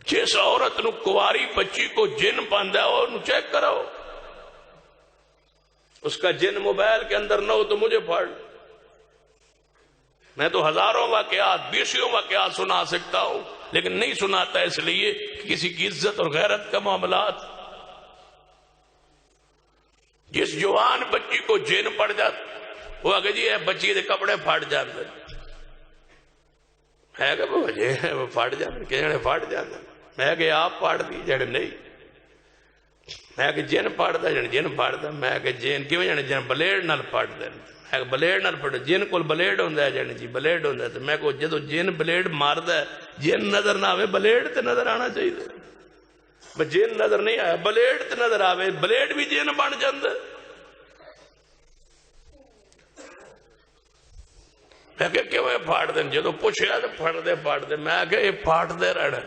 جس عورت نو کواری بچی کو جن پاندا ہے وہ چیک کراؤ، اس کا جن موبائل کے اندر نہ ہو تو مجھے پڑھ، میں تو ہزاروں واقعات بیسوں واقعات سنا سکتا ہوں، لیکن نہیں سناتا اس لیے کہ کسی کی عزت اور غیرت کا معاملات۔ جس جوان بچی کو جن پڑ جاتا وہ آگے جی بچی دے کپڑے پھٹ جاندے، ہے کہ وہ وجہ ہے وہ پھٹ جاندے، کہ جنے پھٹ جاندے، میں کہ آپ پھٹ دی جڑے نہیں، میں کہ جن پھٹ دا جنے جن پھٹ دا، میں کہ جن کیوں جنے جن بلیڈ نال پھٹ دے، میں کہ بلیڈ نال پھٹ، جن کول بلیڈ ہوندا ہے جنے جی بلیڈ ہوندا ہے، تو میں کہ جدوں جن بلیڈ ماردا ہے جن نظر نہ آوے بلیڈ تے نظر آنا چاہیے، جن نظر نہیں آیا بلیڈ تے نظر آوے، بلیڈ بھی جن بن جاندا ہے۔ میں کہ کیوں پھاڑ دیں، جدو پوچھا تو پھڑ دے پھاڑ دے، میں کہ یہ پھاڑ دے رہنا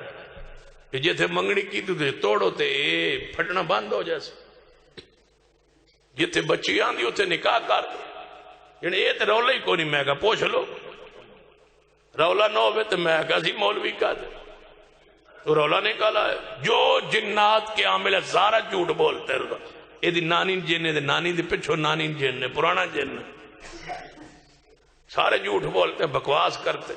کہ جیسے منگنی کی تو توڑو تے پھٹنا بند ہو جیسے، جیسے بچی آندھی اتنے نکاح کر دے، یعنی یہ تو رولا ہی کو نہیں، میں کہا پوچھ لو، رولا نہ ہوئے تو میں کہا سی مولوی کا دے، تو رولا نکالا ہے۔ جو جنات کے عامل ہے سارا جھوٹ بولتے رہا، یہ دی نانی جن ہے، نانی دی پچھو نانی جن ہے، پرانا جن ہے، سارے جھوٹ بولتے بکواس کرتے۔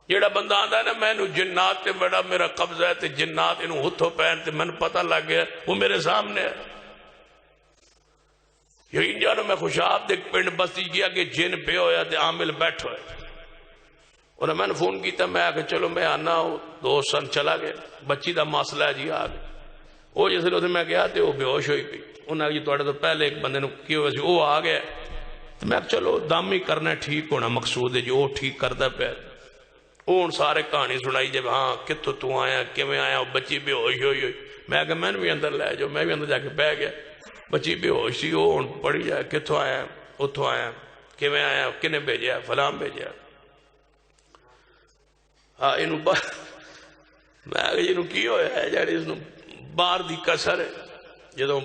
جیڑا بندہ آندا ہے نا میں نو جنات تے بڑا میرا قبضہ ہے تے جنات انہوں ہتھو پہن تے میں پتہ لگ گیا، وہ میرے سامنے ہے۔ یہی جانو میں خوشاب دیکھ پنڈ بستی کیا کہ جن پہ ہویا تے عامل بیٹھو ہے، انہوں نے میں نے فون کیتا، میں آگے چلو میں آنا ہوں، 2 سن چلا گیا، بچی دا مسئلہ ہے جی آگے، وہ جیسے لوگ میں گیا تے وہ بے ہوش ہوئی پی، انہوں نے جی توڑے تو پہلے ایک بندے نے کیوں ویسے وہ آ گیا، تو میں چلو دامی کرنا ٹھیک ہونا مقصود ہے جو وہ ٹھیک کرتا پہ، وہ سارے کہانی سنائی جب ہاں کتوں تو آیا کیویں آیا، بچی بے ہوش ہوئی، میں کہ میں بھی اندر لے جاؤ، میں بھی اندر جا کے بہ گیا، بچی بے ہوش سی، وہ پڑھی جائے کتوں آیا اتوں آیا کیویں آیا کنے بھیجا فلاں بھیجا، ہاں یہ میں کہ کی ہوا ہے جی اس باہر دی کسر ہے، جدو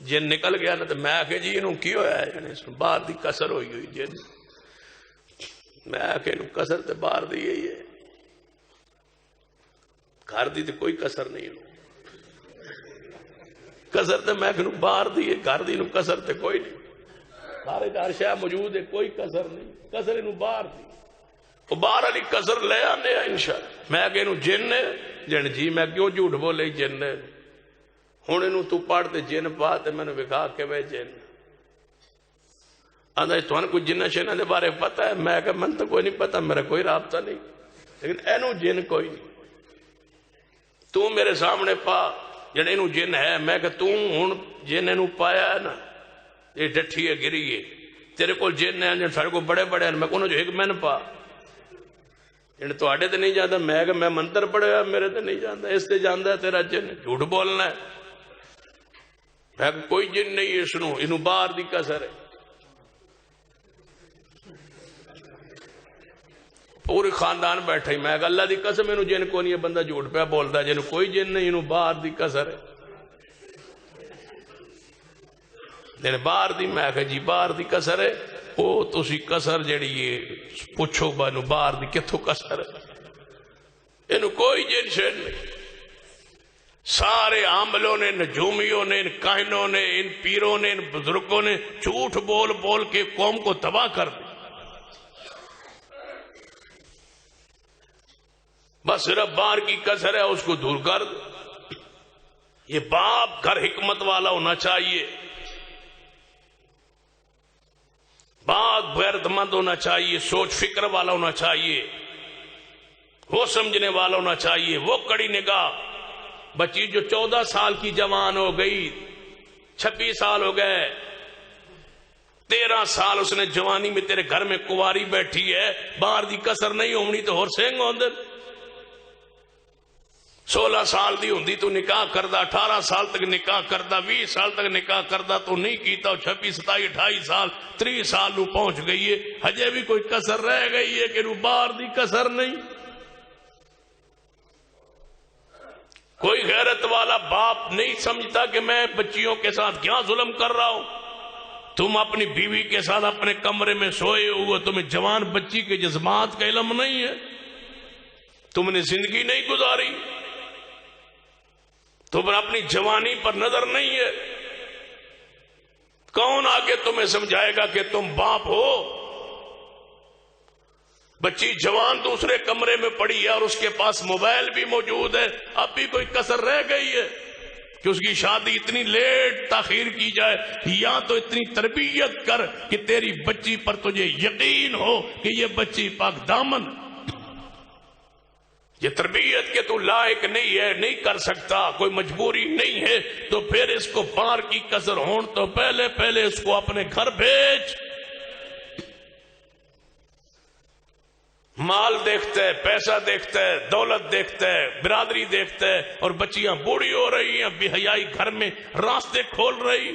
جن نکل گیا نا تو میں کہ جی انہوں کی ہویا ہے یعنی اس باہر دی کسر ہوئی ہوئی جن، میں کہ انہوں کسر تے باہر دی یہی ہے، گھر دی تے کوئی کسر نہیں انہوں کسر تے میں کہ انہوں باہر دی ہے، گھر دی انہوں کسر تے کوئی نہیں، سارے گھر شاہ موجود ہے کوئی کسر نہیں، کسر انہوں باہر دی، وہ باہر علی کسر لے آنے ہیں انشاءاللہ۔ میں کہ انہوں جن ہے جن جی میں کیوں جھوٹ بولے جن ہے، ہوں انہوں تو پڑھ تے جن پا تے میں نے وکھا کے وے جن آدھا تمہیں کوئی جنہ شنہ دے بارے پتہ ہے، میں کہ من تو کوئی نہیں پتہ، میرا کوئی رابطہ نہیں، لیکن اینو جن کوئی نہیں، تو میرے سامنے پا جن اینو جن ہے، میں کہ تو ہوں جن اینو پایا ہے نا یہ ڈٹھی ہے گری ہے، تیرے کو جن ہے جن سارے کو بڑے بڑے ہیں، میں کہوں جو ایک میں نے پا جن تو آڑے تے نہیں جاندہ، میں کہ میں منتر پڑے گا میرے تے نہیں جاندہ، اس تے جاندہ ہے تیرا جن، جھوٹ بولنا ہے، میں کہ کوئی جن نہیں اس نو، انہوں باہر دی کسر ہے، پوری خاندان بیٹھا ہی، میں کہ اللہ دی قسم انہوں جن کو نہیں ہے، بندہ جھوٹ پہ بولتا ہے، جنہوں کوئی جن نہیں، انہوں باہر دی کسر ہے، جنہوں باہر دی، میں کہ جی باہر دی کسر ہے، وہ تو اسی کسر جڑی یہ پوچھو بانو باہر دی کتھو کسر ہے، انہوں کوئی جن شن نہیں، سارے عاملوں نے، نجومیوں نے، ان کاہنوں نے، ان پیروں نے، ان بزرگوں نے جھوٹ بول بول کے قوم کو تباہ کر دی، بس صرف باہر کی کسر ہے اس کو دور کر دو۔ یہ باپ گھر حکمت والا ہونا چاہیے، باپ غیرت مند ہونا چاہیے، سوچ فکر والا ہونا چاہیے، وہ سمجھنے والا ہونا چاہیے، وہ کڑی نگاہ۔ بچی جو 14 سال کی جوان ہو گئی، 26 سال ہو گئے، 13 سال اس نے جوانی میں تیرے گھر میں کواری بیٹھی ہے، باہر دی کسر نہیں ہونی تو ہور سنگ ہوندے، 16 سال دی ہوندی تو نکاح کردہ، 18 سال تک نکاح کردہ، 20 سال تک نکاح کردہ تو نہیں کیتا، 26 27 28 سال 30 سال نو پہنچ گئی ہے، ہجے بھی کوئی کسر رہ گئی ہے کہ نو باہر دی کسر نہیں۔ کوئی غیرت والا باپ نہیں سمجھتا کہ میں بچیوں کے ساتھ کیا ظلم کر رہا ہوں، تم اپنی بیوی کے ساتھ اپنے کمرے میں سوئے ہوئے، تمہیں جوان بچی کے جذبات کا علم نہیں ہے، تم نے زندگی نہیں گزاری، تمہیں اپنی جوانی پر نظر نہیں ہے؟ کون آگے تمہیں سمجھائے گا کہ تم باپ ہو؟ بچی جوان دوسرے کمرے میں پڑی ہے اور اس کے پاس موبائل بھی موجود ہے، اب بھی کوئی کسر رہ گئی ہے کہ اس کی شادی اتنی لیٹ تاخیر کی جائے؟ یا تو اتنی تربیت کر کہ تیری بچی پر تجھے یقین ہو کہ یہ بچی پاک دامن، یہ تربیت کے تو لائق نہیں ہے، نہیں کر سکتا، کوئی مجبوری نہیں ہے، تو پھر اس کو بار کی کسر ہون تو پہلے اس کو اپنے گھر بھیج۔ مال دیکھتا ہے، پیسہ دیکھتا ہے، دولت دیکھتا ہے، برادری دیکھتا ہے، اور بچیاں بوڑھی ہو رہی ہیں، بے حیائی گھر میں راستے کھول رہی۔